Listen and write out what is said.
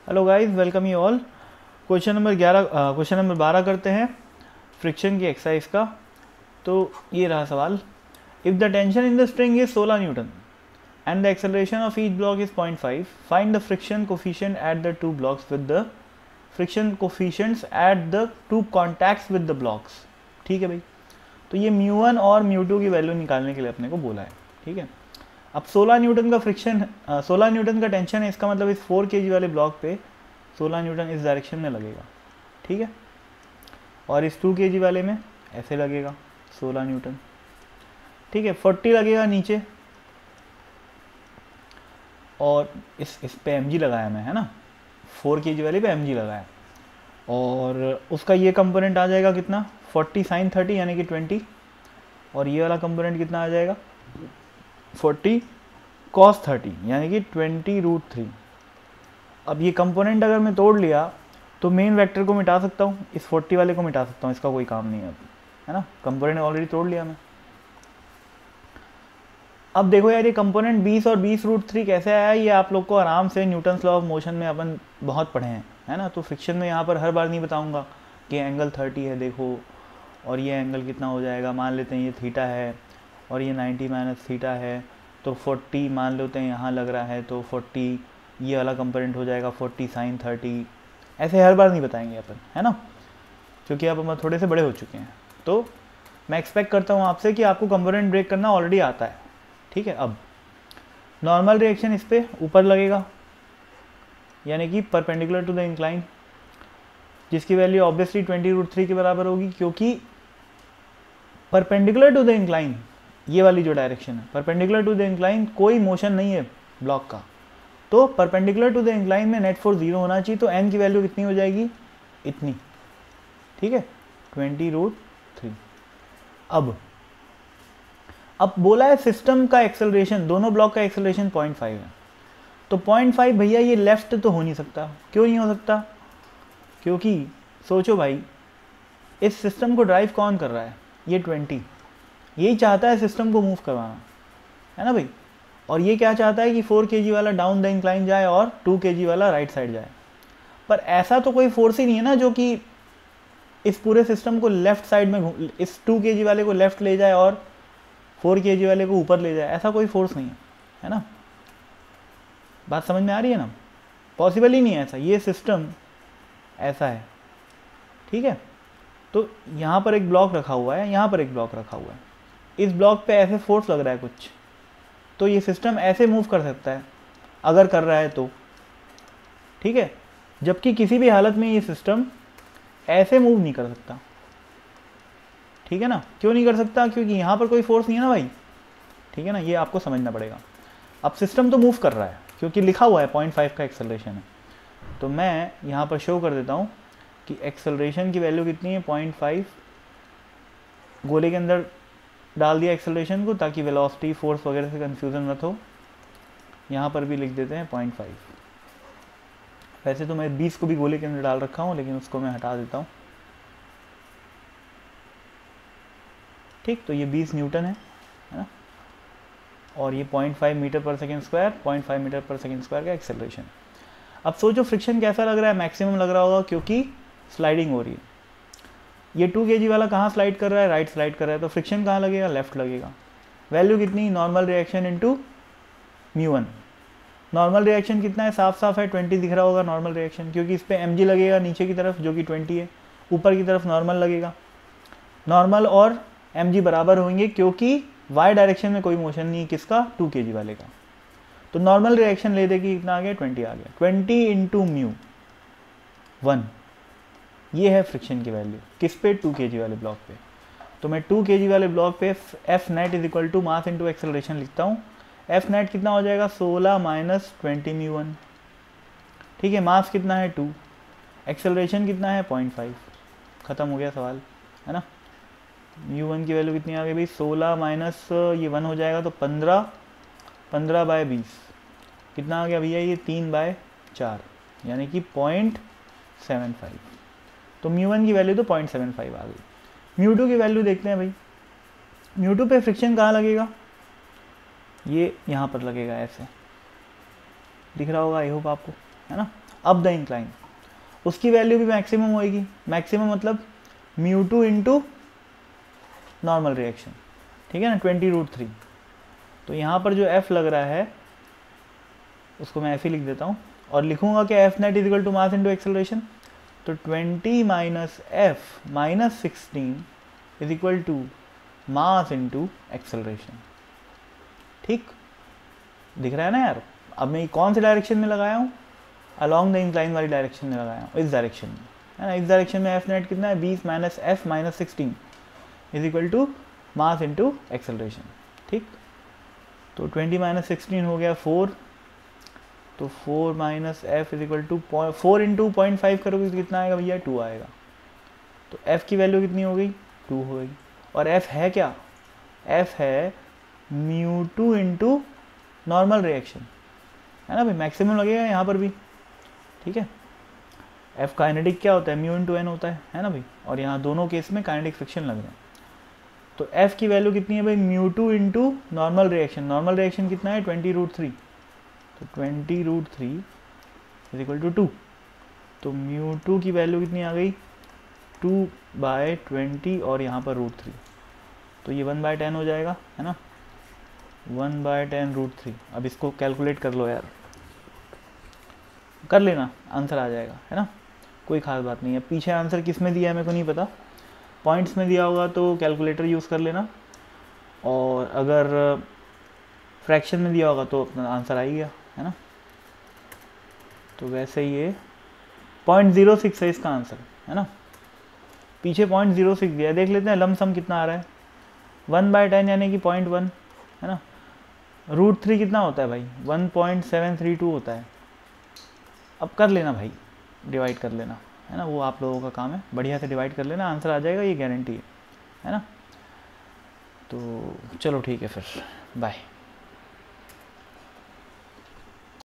Hello guys, welcome you all. Question number 12 करते हैं friction की एक्सरसाइज का। तो ये रहा सवाल। If the tension in the string is 16 Newton and the acceleration of each block is 0.5, find the friction coefficient at the two blocks with the friction coefficients at the two contacts with the blocks. ठीक है भाई, तो ये μ1 और μ2 की value निकालने के लिए अपने को बोला है। ठीक है, अब 16 न्यूटन का फ्रिक्शन 16 न्यूटन का टेंशन है, इसका मतलब इस 4 kg वाले ब्लॉक पे 16 न्यूटन इस डायरेक्शन में लगेगा। ठीक है, और इस 2 kg वाले में ऐसे लगेगा 16 न्यूटन। ठीक है, 40 लगेगा नीचे, और इस पे mg लगाया मैं, है ना, 4 kg वाले पे mg लगाया, और उसका ये कंपोनेंट आ जाएगा कितना, 40 sin 30 यानी कि 20, और ये वाला कंपोनेंट कितना आ जाएगा 40 cos 30 यानी कि 20√3। अब ये कंपोनेंट अगर मैं तोड़ लिया तो मेन वेक्टर को मिटा सकता हूँ, इस 40 वाले को मिटा सकता हूँ, इसका कोई काम नहीं है अभी, है ना, कंपोनेंट ऑलरेडी तोड़ लिया मैं। अब देखो यार, ये कंपोनेंट 20 और 20√3 कैसे आया, ये आप लोग को आराम से न्यूटन्स लॉ ऑफ मोशन में अपन बहुत पढ़े हैं, है ना। तो फ्रिक्शन में यहाँ पर हर बार नहीं बताऊँगा कि एंगल 30 है देखो, और ये एंगल कितना हो जाएगा, मान लेते हैं ये थीटा है और ये 90 माइनस थीटा है, तो 40 मान लेते हैं यहाँ लग रहा है, तो 40 ये वाला कंपोनेंट हो जाएगा 40 sin 30। ऐसे हर बार नहीं बताएंगे अपन, है ना, क्योंकि अब हम थोड़े से बड़े हो चुके हैं। तो मैं एक्सपेक्ट करता हूँ आपसे कि आपको कंपोनेंट ब्रेक करना ऑलरेडी आता है। ठीक है, अब नॉर्मल रिएक्शन इस पर ऊपर लगेगा, यानी कि परपेंडिकुलर टू द इंक्लाइन, जिसकी वैल्यू ऑब्वियसली 20√3 के बराबर होगी, क्योंकि परपेंडिकुलर टू द इंक्लाइन, ये वाली जो डायरेक्शन है परपेंडिकुलर टू द इंक्लाइन, कोई मोशन नहीं है ब्लॉक का, तो परपेंडिकुलर टू द इंक्लाइन में नेट फोर्स 0 होना चाहिए। तो n की वैल्यू कितनी हो जाएगी, इतनी। ठीक है, 20√3। अब बोला है सिस्टम का एक्सेलरेशन, दोनों ब्लॉक का एक्सेलरेशन 0.5 है, तो 0.5 भैया ये लेफ्ट तो हो नहीं सकता। क्यों नहीं हो सकता, क्योंकि सोचो भाई, इस सिस्टम को ड्राइव कौन कर रहा है, ये 20, यही चाहता है सिस्टम को मूव करवाना, है ना भाई, और ये क्या चाहता है कि 4 kg वाला डाउन द इंक्लाइन जाए और 2 kg वाला राइट साइड जाए। पर ऐसा तो कोई फोर्स ही नहीं है ना जो कि इस पूरे सिस्टम को लेफ्ट साइड में, इस 2 kg वाले को लेफ्ट ले जाए और 4 kg वाले को ऊपर ले जाए, ऐसा कोई फोर्स नहीं है ना। बात समझ में आ रही है ना, पॉसिबल ही नहीं है ऐसा, ये सिस्टम ऐसा है। ठीक है, तो यहाँ पर एक ब्लॉक रखा हुआ है, यहाँ पर एक ब्लॉक रखा हुआ है, इस ब्लॉक पे ऐसे फोर्स लग रहा है कुछ, तो ये सिस्टम ऐसे मूव कर सकता है अगर कर रहा है तो। ठीक है, जबकि किसी भी हालत में ये सिस्टम ऐसे मूव नहीं कर सकता। ठीक है ना, क्यों नहीं कर सकता, क्योंकि यहाँ पर कोई फोर्स नहीं है ना भाई। ठीक है ना, ये आपको समझना पड़ेगा। अब सिस्टम तो मूव कर रहा है क्योंकि लिखा हुआ है 0.5 का एक्सेलरेशन है, तो मैं यहाँ पर शो कर देता हूँ कि एक्सेलरेशन की वैल्यू कितनी है, 0.5। गोले के अंदर डाल दिया एक्सेलरेशन को ताकि वेलोसिटी फोर्स वगैरह से कंफ्यूजन मत हो। यहाँ पर भी लिख देते हैं 0.5। वैसे तो मैं 20 को भी गोले के अंदर डाल रखा हूँ, लेकिन उसको मैं हटा देता हूँ। ठीक, तो ये 20 न्यूटन है ना, और ये 0.5 मीटर पर सेकेंड स्क्वायर, 0.5 मीटर पर सेकेंड स्क्वायर का एक्सेलरेशन। अब सोचो फ्रिक्शन कैसा लग रहा है, मैक्सिमम लग रहा होगा क्योंकि स्लाइडिंग हो रही है। ये 2 kg वाला कहाँ स्लाइड कर रहा है, राइट स्लाइड कर रहा है, तो फ्रिक्शन कहाँ लगेगा, लेफ्ट लगेगा। वैल्यू कितनी, normal reaction into μ1। Normal reaction कितना है, साफ साफ है 20 दिख रहा होगा नॉर्मल रिएक्शन, क्योंकि इस पर mg लगेगा नीचे की तरफ जो कि 20 है, ऊपर की तरफ नॉर्मल लगेगा। नॉर्मल और mg बराबर होंगे क्योंकि y डायरेक्शन में कोई मोशन नहीं है, किसका, 2 kg वाले का। तो नॉर्मल रिएक्शन ले देगी, कितना आ गया, 20 आ गया। 20 इंटू μ1, ये है फ्रिक्शन की वैल्यू, किस पे, 2 kg वाले ब्लॉक पे। तो मैं 2 kg वाले ब्लॉक पे F net is equal to mass into acceleration लिखता हूँ। एफ नेट कितना हो जाएगा, 16 माइनस 20 μ1। ठीक है, मास कितना है 2, एक्सेलरेशन कितना है 0.5, ख़त्म हो गया सवाल, है ना। μ1 की वैल्यू कितनी आ गई भाई, 16 माइनस ये 1 हो जाएगा, तो 15/20 कितना आ गया भैया, ये 3/4 यानी कि 0.75। तो μ1 की वैल्यू तो 0.75 आ गई। μ2 की वैल्यू देखते हैं भाई। μ2 पे फ्रिक्शन कहाँ लगेगा, ये यहाँ पर लगेगा, ऐसे दिख रहा होगा आई होप आपको, है ना, अप द इंक्लाइन, उसकी वैल्यू भी मैक्सिमम होएगी। मैक्सिमम मतलब μ2 इंटू नॉर्मल रिएक्शन, ठीक है ना, 20√3। तो यहाँ पर जो f लग रहा है उसको मैं f ही लिख देता हूँ और लिखूंगा कि F net is equal to mass into acceleration. तो 20 minus F minus 16 is equal to mass into acceleration. ठीक दिख रहा है ना यार। अब मैं कौन से डायरेक्शन में लगाया हूँ, अलॉन्ग द इंक्लाइन वाली डायरेक्शन में लगाया हूँ, इस डायरेक्शन में, है ना। इस डायरेक्शन में एफ नेट कितना है, 20 minus F minus 16 is equal to mass into acceleration. ठीक, तो 20 माइनस 16 हो गया 4, तो 4 minus F is equal to 4 into 0.5 करोगे तो कितना आएगा भैया, 2 आएगा। तो एफ की वैल्यू कितनी हो गई, 2 हो गई। और एफ है क्या, एफ है μ2 इंटू नॉर्मल रिएक्शन, है ना भाई, मैक्सिमम लगेगा यहाँ पर भी। ठीक है, एफ काइनेटिक क्या होता है, म्यू इंटू एन होता है ना भाई, और यहाँ दोनों केस में काइनेटिक फ्रिक्शन लग रहा है। तो एफ की वैल्यू कितनी है भाई, μ2 into normal reaction. Normal reaction कितना है, 20√3। तो 20√3 इज इक्वल टू 2। तो μ2 की वैल्यू कितनी आ गई, 2/20 और यहाँ पर √3, तो ये 1/10 हो जाएगा, है ना, 1/10√3। अब इसको कैलकुलेट कर लो यार, कर लेना, आंसर आ जाएगा, है ना, कोई खास बात नहीं है। पीछे आंसर किस में दिया है मेरे को नहीं पता, पॉइंट्स में दिया होगा तो कैलकुलेटर यूज़ कर लेना, और अगर फ्रैक्शन में दिया होगा तो अपना आंसर आ ही गया, है ना। तो वैसे ये 0.06 है इसका आंसर, है ना। पीछे 0.06 दिया है, देख लेते हैं लमसम कितना आ रहा है, 1/10 यानी कि 0.1, है ना। √3 कितना होता है भाई, 1.732 होता है। अब कर लेना भाई, डिवाइड कर लेना, है ना, वो आप लोगों का काम है, बढ़िया से डिवाइड कर लेना, आंसर आ जाएगा, ये गारंटी है ना। तो चलो ठीक है फिर, बाय।